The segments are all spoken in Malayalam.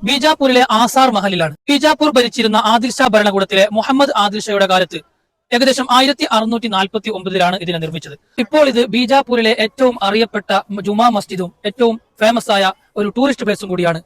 ബീജാപൂരിലെ ആസാർ മഹലിലാണ്. ബീജാപൂർ ഭരിച്ചിരുന്ന ആദിൽ ഷാ ഭരണകൂടത്തിലെ മുഹമ്മദ് ആദിൽ ഷായുടെ കാലത്ത് ഏകദേശം 1649 ഇതിനെ നിർമ്മിച്ചത്. ഇപ്പോൾ ഇത് ബീജാപൂരിലെ ഏറ്റവും അറിയപ്പെട്ട ജുമാ മസ്ജിദും ഏറ്റവും ഫേമസ് ആയ ഒരു ടൂറിസ്റ്റ് പ്ലേസും കൂടിയാണ്.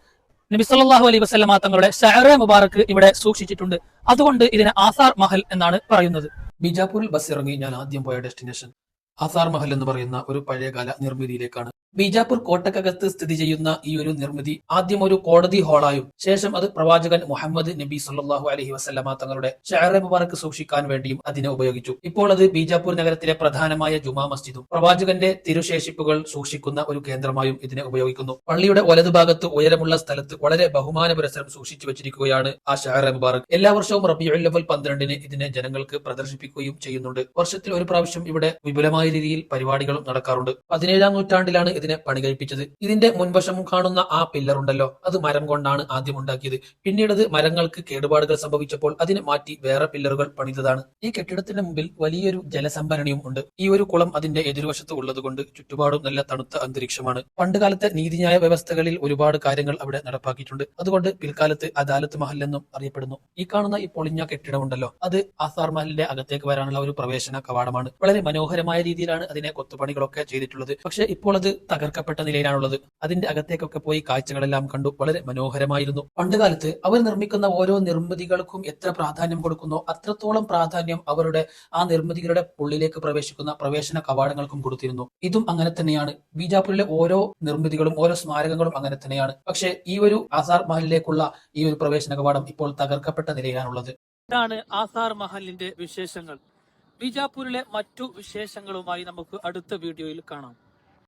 നബി സല്ലല്ലാഹു അലൈഹി വസല്ലമ തങ്ങളുടെ ഷഅറ മുബാറക്ക് ഇവിടെ സൂക്ഷിച്ചിട്ടുണ്ട്. അതുകൊണ്ട് ഇതിനെ ആസാർ മഹൽ എന്നാണ് പറയുന്നത്. ബീജാപൂരിൽ ബസ് ഇറങ്ങി ഞാൻ ആദ്യം പോയ ഡെസ്റ്റിനേഷൻ ആസാർ മഹൽ എന്ന് പറയുന്ന ഒരു പഴയകാല നിർമ്മിതിയിലേക്കാണ്. ബീജാപൂർ കോട്ടക്കകത്ത് സ്ഥിതി ചെയ്യുന്ന ഈ ഒരു നിർമ്മിതി ആദ്യം ഒരു കോടതി ഹാളായും ശേഷം അത് പ്രവാചകൻ മുഹമ്മദ് നബി സല്ലല്ലാഹു അലൈഹി വസല്ലമ തങ്ങളുടെ ഷഅറ മുബാറക്ക് സൂക്ഷിക്കാൻ വേണ്ടിയും അതിനെ ഉപയോഗിച്ചു. ഇപ്പോൾ അത് ബീജാപൂർ നഗരത്തിലെ പ്രധാനമായ ജുമാ മസ്ജിദും പ്രവാചകന്റെ തിരുശേഷിപ്പുകൾ സൂക്ഷിക്കുന്ന ഒരു കേന്ദ്രമായും ഇതിനെ ഉപയോഗിക്കുന്നു. പള്ളിയുടെ വലതുഭാഗത്ത് ഉയരമുള്ള സ്ഥലത്ത് വളരെ ബഹുമാന പുരസരം സൂക്ഷിച്ചു വെച്ചിരിക്കുകയാണ് ആ ഷഅറ മുബാറക്ക്. എല്ലാ വർഷവും റബീഉൽ അവ്വൽ 12 ഇതിനെ ജനങ്ങൾക്ക് പ്രദർശിപ്പിക്കുകയും ചെയ്യുന്നുണ്ട്. വർഷത്തിൽ ഒരു പ്രാവശ്യം ഇവിടെ വിപുലമായ രീതിയിൽ പരിപാടികളും നടക്കാറുണ്ട്. 17-ാം നൂറ്റാണ്ടിലാണ് ഇതിനെ പണി കഴിപ്പിച്ചത്. ഇതിന്റെ മുൻവശം കാണുന്ന ആ പില്ലർ ഉണ്ടല്ലോ, അത് മരം കൊണ്ടാണ് ആദ്യം ഉണ്ടാക്കിയത്. പിന്നീട് അത് മരങ്ങൾക്ക് കേടുപാടുകൾ സംഭവിച്ചപ്പോൾ അതിനെ മാറ്റി വേറെ പില്ലറുകൾ പണിതതാണ്. ഈ കെട്ടിടത്തിന്റെ മുമ്പിൽ വലിയൊരു ജലസംഭരണിയും ഉണ്ട്. ഈ ഒരു കുളം അതിന്റെ എതിർവശത്ത് ഉള്ളതുകൊണ്ട് ചുറ്റുപാടും നല്ല തണുത്ത അന്തരീക്ഷമാണ്. പണ്ടുകാലത്തെ നീതിന്യായ വ്യവസ്ഥകളിൽ ഒരുപാട് കാര്യങ്ങൾ അവിടെ നടപ്പാക്കിയിട്ടുണ്ട്. അതുകൊണ്ട് പിൽക്കാലത്ത് അദാലത്ത് മഹൽ എന്നും അറിയപ്പെടുന്നു. ഈ കാണുന്ന ഈ പൊളിഞ്ഞ കെട്ടിടമുണ്ടല്ലോ, അത് ആസാർ മഹലിന്റെ അകത്തേക്ക് വരാനുള്ള ഒരു പ്രവേശന കവാടമാണ്. വളരെ മനോഹരമായ രീതിയിലാണ് അതിനെ കൊത്തുപണികളൊക്കെ ചെയ്തിട്ടുള്ളത്. പക്ഷെ ഇപ്പോൾ അത് തകർക്കപ്പെട്ട നിലയിലാണുള്ളത്. അതിന്റെ അകത്തേക്കൊക്കെ പോയി കാഴ്ചകളെല്ലാം കണ്ടു. വളരെ മനോഹരമായിരുന്നു. പണ്ടുകാലത്ത് അവർ നിർമ്മിക്കുന്ന ഓരോ നിർമ്മിതികൾക്കും എത്ര പ്രാധാന്യം കൊടുക്കുന്നോ അത്രത്തോളം പ്രാധാന്യം അവരുടെ ആ നിർമ്മിതികളുടെ ഉള്ളിലേക്ക് പ്രവേശിക്കുന്ന പ്രവേശന കവാടങ്ങൾക്കും കൊടുത്തിരുന്നു. ഇതും അങ്ങനെ തന്നെയാണ്. ബീജാപൂരിലെ ഓരോ നിർമ്മിതികളും ഓരോ സ്മാരകങ്ങളും അങ്ങനെ തന്നെയാണ്. പക്ഷേ ഈ ഒരു ആസാർ മഹലിലേക്കുള്ള ഈ ഒരു പ്രവേശന കവാടം ഇപ്പോൾ തകർക്കപ്പെട്ട നിലയിലാണുള്ളത്. ഇതാണ് ആസാർ മഹലിന്റെ വിശേഷങ്ങൾ. ബീജാപൂരിലെ മറ്റു വിശേഷങ്ങളുമായി നമുക്ക് അടുത്ത വീഡിയോയിൽ കാണാം.